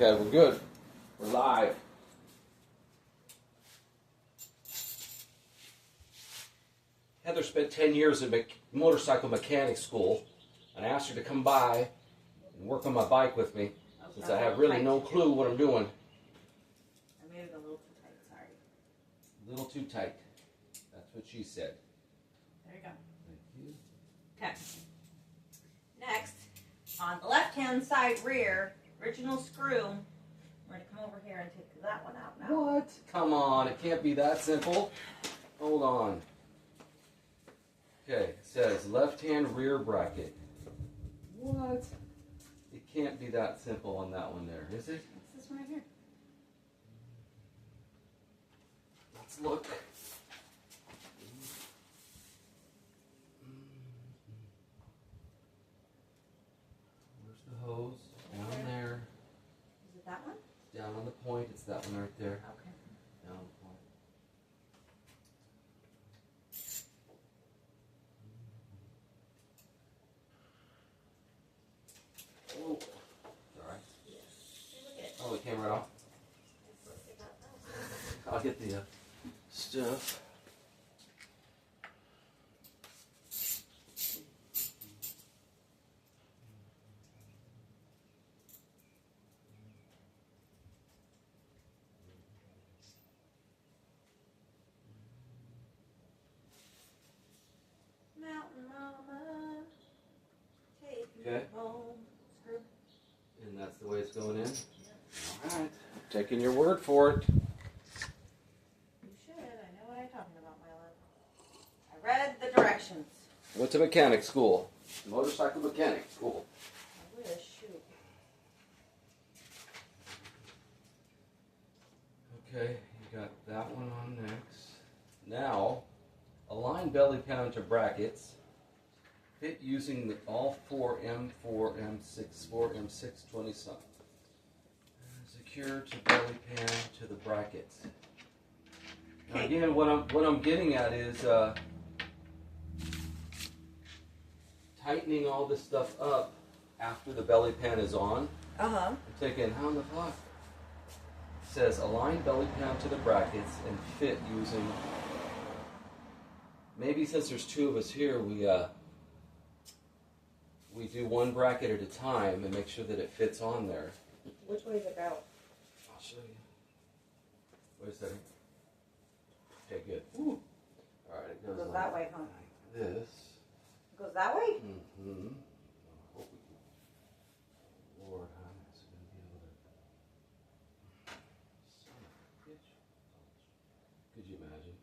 Okay, we're good. We're live. Heather spent 10 years in motorcycle mechanic school, and I asked her to come by and work on my bike with me, since I have really no clue what I'm doing. I made it a little too tight, sorry. A little too tight. That's what she said. There you go. Thank you. Okay. Next, on the left-hand side rear, original screw. We're going to come over here and take that one out now. What? Come on, it can't be that simple. Hold on. Okay, it says left-hand rear bracket. What? It can't be that simple on that one there, is it? What's this one right here? Let's look. Where's the hose? Down there. Is it that one? Down on the point. It's that one right there. Okay. Down on the point. Oh, sorry. Oh, it came right off. I'll get the stuff. Mountain Mama, take me Okay. home. Screw. And that's the way it's going in? All right. Taking your word for it. You should. I know what I'm talking about, my love. I read the directions. Went to mechanic school. Motorcycle mechanic school. I wish. Shoot. Okay, you got that one on next. Now, align belly pan to brackets. Fit using the all 4 M4, M6, 4, M6, 20 some. Secure to belly pan to the brackets. Now again, what I'm getting at is tightening all this stuff up after the belly pan is on. Uh-huh. I'm thinking, how in the fuck? It says align belly pan to the brackets and fit using. Maybe since there's two of us here, we do one bracket at a time and make sure that it fits on there. Which way does it go? I'll show you. Wait a second. Okay, good. Ooh. All right, it goes Goes that way, huh? like this. It goes that way? Mm-hmm. I hope we can. Lord, how am I going to be able to? Son of a bitch. Could you imagine?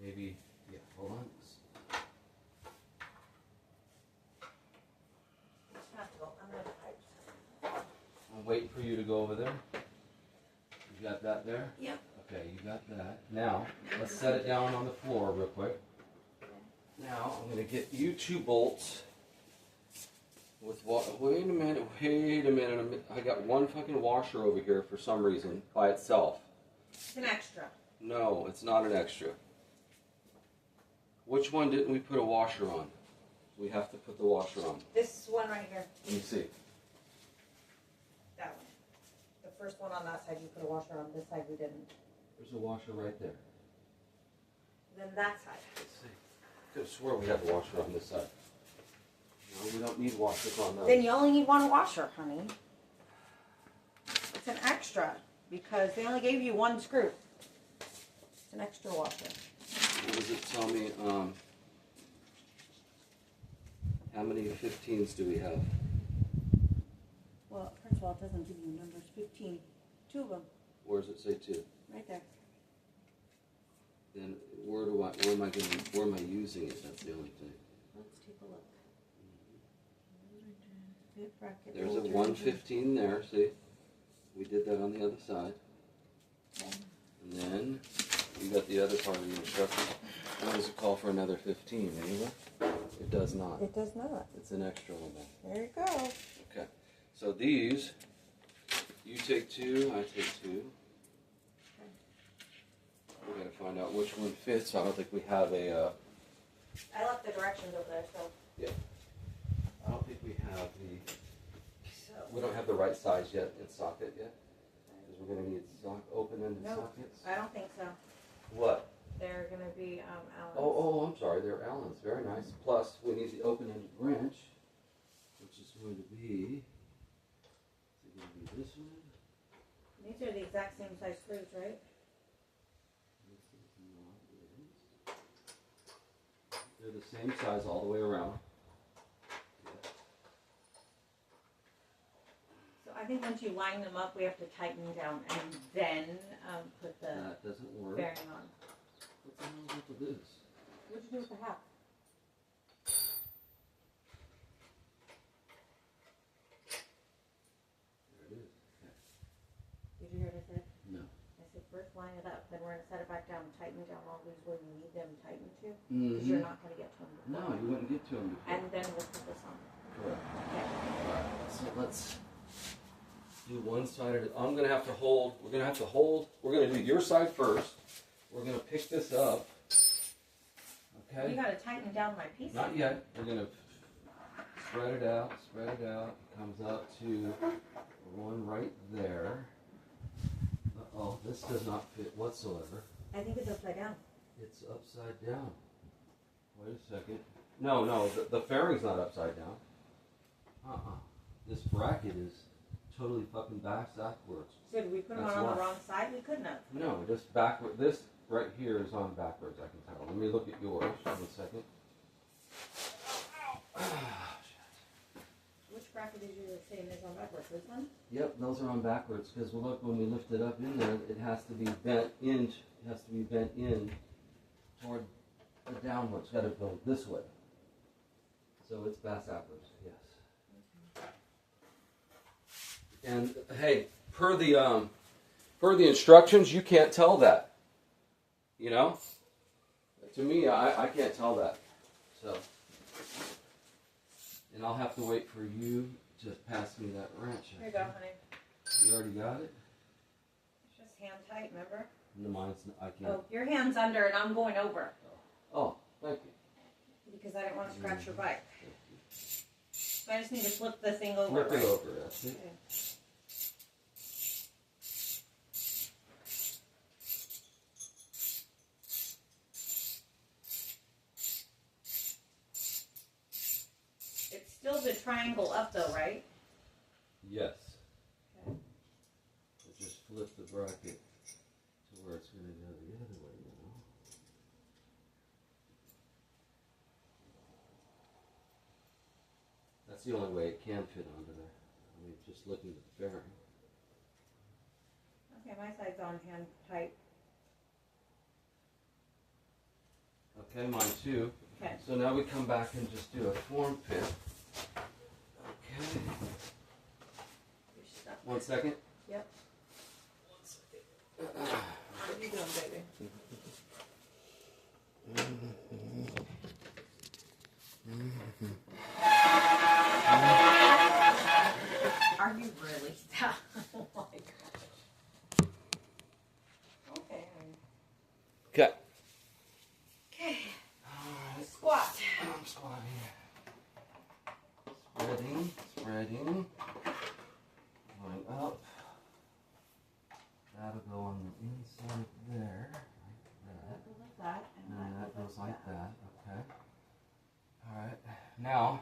Maybe, yeah, hold on. Have to go under the pipes. I'm waiting for you to go over there. You got that there? Yep. Okay, you got that. Now, let's set it down on the floor real quick. Now, I'm going to get you 2 bolts with wait a minute. I got one fucking washer over here for some reason by itself. It's an extra. No, it's not an extra. Which one didn't we put a washer on? We have to put the washer on. This one right here. Let me see. That one. The first one on that side you put a washer on. This side we didn't. There's a washer right there. Then that side. Let's see. I could have swore we had the washer on this side. No, we don't need washers on those. Then you only need one washer, honey. It's an extra because they only gave you one screw. It's an extra washer. What does it tell me? How many 15s do we have? Well, first of all, it doesn't give you numbers. 15. 2 of them. Where does it say 2? Right there. Then where am I using it? That's the only thing. Let's take a look. Fit bracket There's a holder. 115 there, see? We did that on the other side. Okay. And then you got the other part of the instruction. Why does it call for another 15, anyway? It does not. It does not. It's an extra one then. There you go. Okay. So these, you take 2, I take 2. We gotta find out which one fits. I don't think we have a. I left the directions over there, so Yeah. I don't think we have So, we don't have the right size yet in socket yet. Because we're gonna need open-ended sockets. I don't think so. What? They're gonna be Allen's. Oh, I'm sorry. They're Allen's. Very nice. Plus, we need the open-ended wrench, which is going to be. Is it going to be this one? These are the exact same size screws, right? This is not. They're the same size all the way around. Yeah. So I think once you line them up, we have to tighten down and then put the That doesn't work. bearing on. What the hell is up with this? What'd you do with the hat? There it is. Okay. Did you hear what I said? No. I said first line it up, then we're gonna set it back down, tighten down all these where you need them tightened to, because you're not gonna get to them before. No, you wouldn't get to them before. And then we'll put this on. Correct. Okay. Alright, so let's do one side at a I'm gonna have to hold, we're gonna have to hold, we're gonna do your side first. We're gonna pick this up. Okay? You gotta tighten down my piece. Not yet. We're gonna spread it out, comes out to one right there. Uh-oh, this does not fit whatsoever. I think it's upside down. It's upside down. Wait a second. No, the fairing's not upside down. This bracket is totally fucking backwards. So did we put them That's on why. the wrong side? We couldn't have. No, just backward. This right here is on backwards, I can tell. Let me look at yours. 1 second. Which bracket did you say is on backwards? This one? Yep, those are on backwards because look, when we lift it up in there, it has to be bent in. It has to be bent in toward the downward. It's got to go this way. So it's backwards. Yes. And hey, per the instructions, you can't tell that. You know, to me, I can't tell that. So, and I'll have to wait for you to pass me that wrench. Here you go, honey. You already got it? It's just hand tight, remember? No, mine's, I can't. Oh, your hand's under and I'm going over. Oh, thank you. Because I didn't want to scratch your bike. So I just need to flip the thing over. Flip right? it over, that's it. Okay. It's still the triangle up though, right? Yes. Okay. So just flip the bracket to where it's going to go the other way now. That's the only way it can fit under there. I mean, just looking at the bearing. Okay, my side's on hand tight. Okay, mine too. Okay. So now we come back and just do a form fit. Okay. You're stuck. 1 second. Yep. 1 second. What are you doing, baby? Are you really? Oh my gosh. Okay. Okay. Okay. Alright. Squat. I'm squatting. Spreading, spreading. Going up. That'll go on the inside there. Like That goes like that, that. And that goes like that. that. Okay. Alright. Now.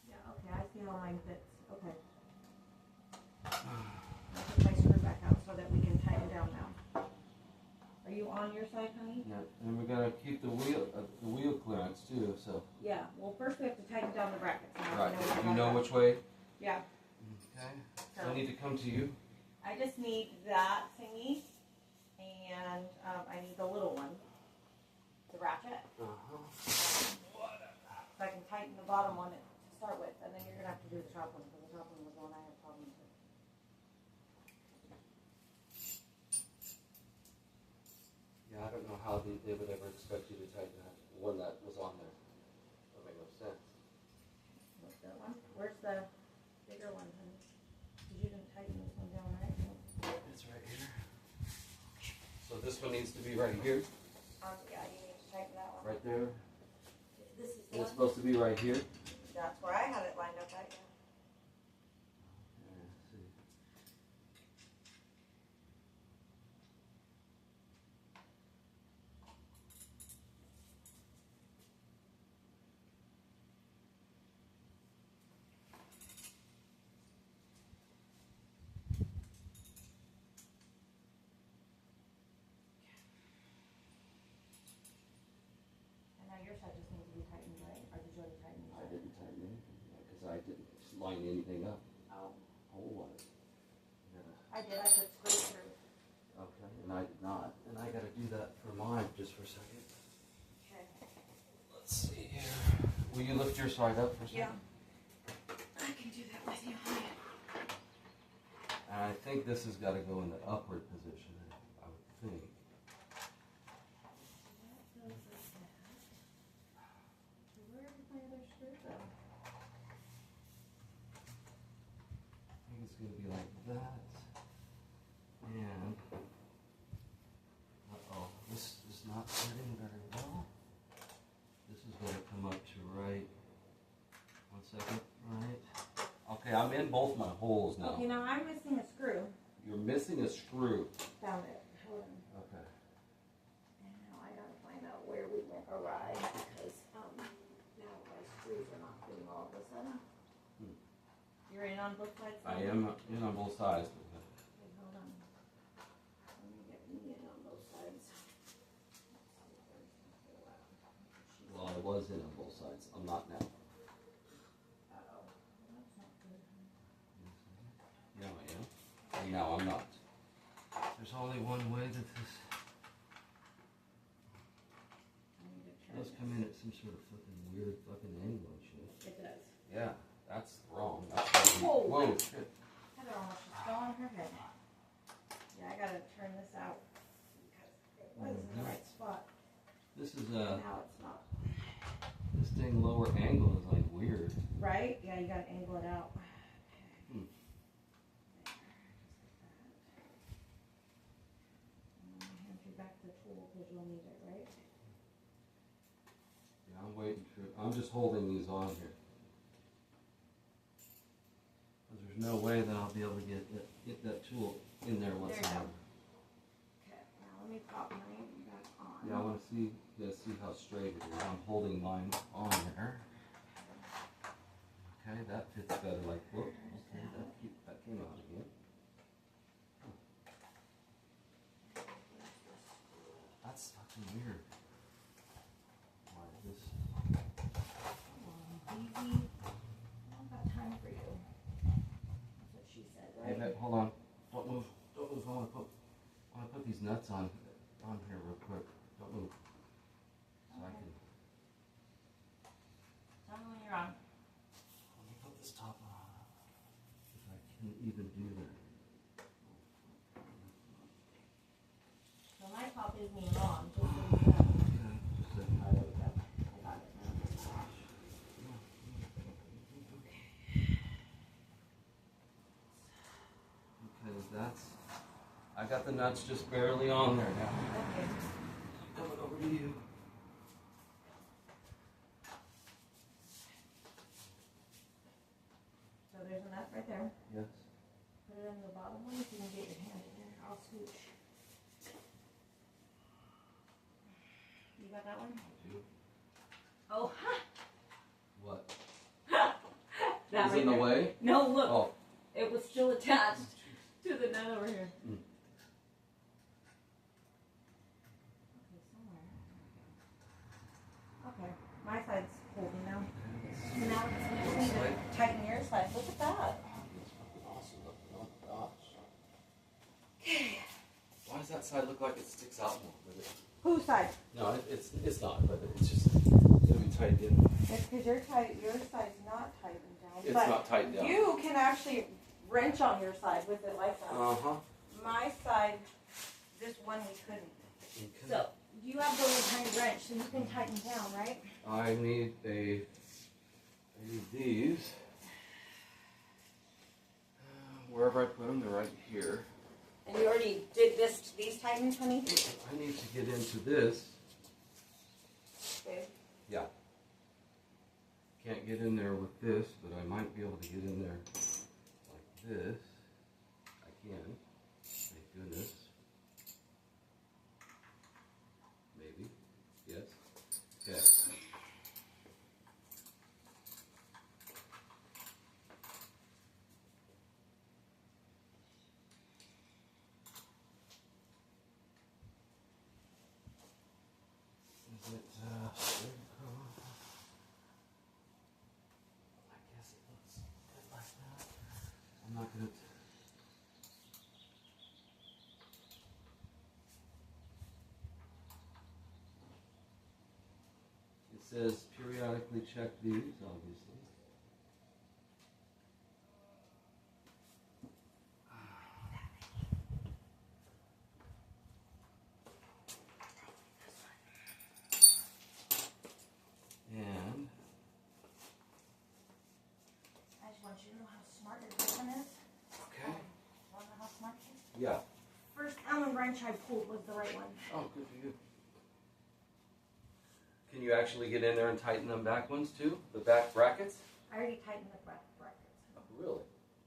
Yeah, okay, I see how mine fits. Okay. I'll put my screw back out so that we can tighten down now. Are you on your side, honey? Yeah, and we're gonna keep the wheel clearance too. So. Yeah. Well, first we have to tighten down the brackets. Now Right. we You know about which way? that. Yeah. Okay. So I need to come to you. I just need that thingy, and I need the little one, the ratchet, so I can tighten the bottom one to start with, and then you're gonna have to do the top one because the top one was the one I had problems with. Yeah, I don't know how they would ever expect you to Where's the bigger one, honey? Because you didn't tighten this one down, right? It's right here. So this one needs to be right here. Yeah, you need to tighten that one. Right there. This is And it's supposed to be right here. That's where I had it lined up at, yeah. And now your side just needs to be tightened, right? Or did you already tighten it? I didn't tighten anything because I didn't line anything up. Oh. Hold on. I did, I put screws through. Okay, and I did not. And I gotta do that for mine just for a second. Okay. Let's see here. Will you lift your side up for a second? Yeah. I can do that with you, honey. And I think this has got to go in the upward position, I would think. Where did my other screw go? I think it's going to be like that. And, uh-oh, this is not fitting very well. This is going to come up to right. 1 second, right. Okay, I'm in both my holes now. Okay, now I'm missing a screw. You're missing a screw. Found it. Hold on. Okay. And now I gotta find out where we went awry because now my screws are not fitting all of a sudden. You're in on both sides? I am in on both sides. Okay, hold on. Let me get me in on both sides. Well, I was in on both sides. I'm not now. Uh-oh. That's not good. Now I am. And now I'm not. There's only one way that this I need to turn does come in at some sort of fucking weird fucking angle and shit. It does. Yeah, that's wrong. That's fucking, Whoa. whoa, shit. Heather almost just fell on her head. Yeah, I gotta turn this out because it was in the right spot. This is Now it's not. this thing lower angle is like weird. Right? Yeah, you gotta angle it out. Hmm. I'm gonna hand you back the tool because you'll need it, right? Yeah, I'm waiting for. I'm just holding these on here. Because there's no way that I'll be able to get that tool in there whatsoever. Okay, now let me pop mine back on. Yeah, I want to see how straight it is. I'm holding mine on there. Okay, that fits better. Like, whoop. Okay, that came out again. Huh. That's fucking weird. Why is this? Easy. I don't got time for you. That's what she said, Hey, right? babe, hold on. Don't move. Don't move. I want to put these nuts on here real quick. Don't move. So I can. Tell me when you're on. Let me put this top on. If I can even do that. So my top isn't even on, just so you know. Okay, just a second. Oh, there we go. I got it now. Okay, that's. I got the nuts just barely on there now. Okay. Coming over to you. So there's a nut right there. Yes. Put it in the bottom one if you can get your hand in there. I'll scooch. You got that one? I do. Oh, ha! What? That Is right in the there. way? No, look. Oh. It was still attached to the nut over here. Mm. Okay, somewhere. Okay, my side's holding now. So now it's need to tighten your side. Look at that. That's fucking awesome. Oh gosh. Why does that side look like it sticks out more with it? Whose side? No, it's not, but it's just it'll be tight in. It's because your side's not tightened down. It's but not tight down. You can actually wrench on your side with it like that. Uh-huh. My side, this one we couldn't. Okay. So you have the little tiny wrench, so you can tighten down, right? I need these. wherever I put them, they're right here. And you already did these tightens, honey? I need to get into this. Okay. Yeah. Can't get in there with this, but I might be able to get in there like this. I can. Thank goodness. Maybe. Yes. Okay. Is it, I guess it looks good like that. I'm not gonna. It says periodically check these, obviously. And I just want you to know how smart your person is. okay. Want to know how smart she is? Yeah. First Allen wrench I pulled was the right one. Oh, good for you. Can you actually get in there and tighten them back ones too? The back brackets? I already tightened the brackets. Oh, really?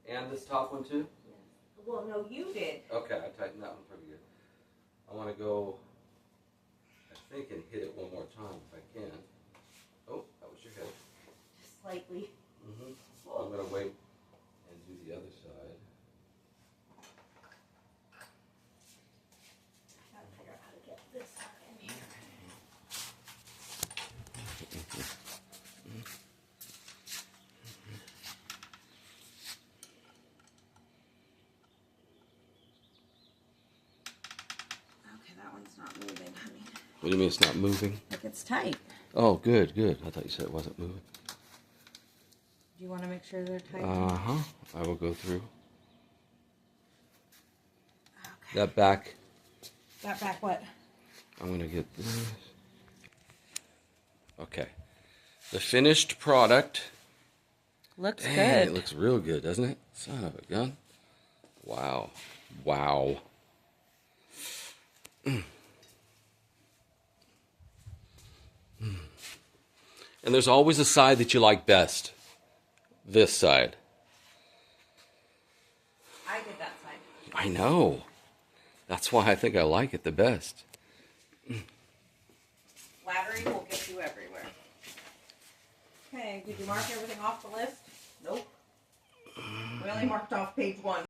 And this top one too? Yes. Well, no, you did. Okay, I tightened that one pretty good. I want to go, I think, and hit it one more time if I can. Oh, that was your head. Just slightly. I'm going to wait and do the other side. I gotta figure out how to get this stuck in here. Okay, that one's not moving, honey. What do you mean it's not moving? Like it's tight. Oh, good, good. I thought you said it wasn't moving. Do you want to make sure they're tight? Uh-huh. I will go through. Okay. That back, That back what? I'm going to get this. Okay. The finished product. Looks Dang, good. it looks real good, doesn't it? Son of a gun. Wow. Wow. And there's always a side that you like best. This side. I did that side. I know. That's why I think I like it the best. Flattery will get you everywhere. Okay, did you mark everything off the list? Nope. We only marked off page 1.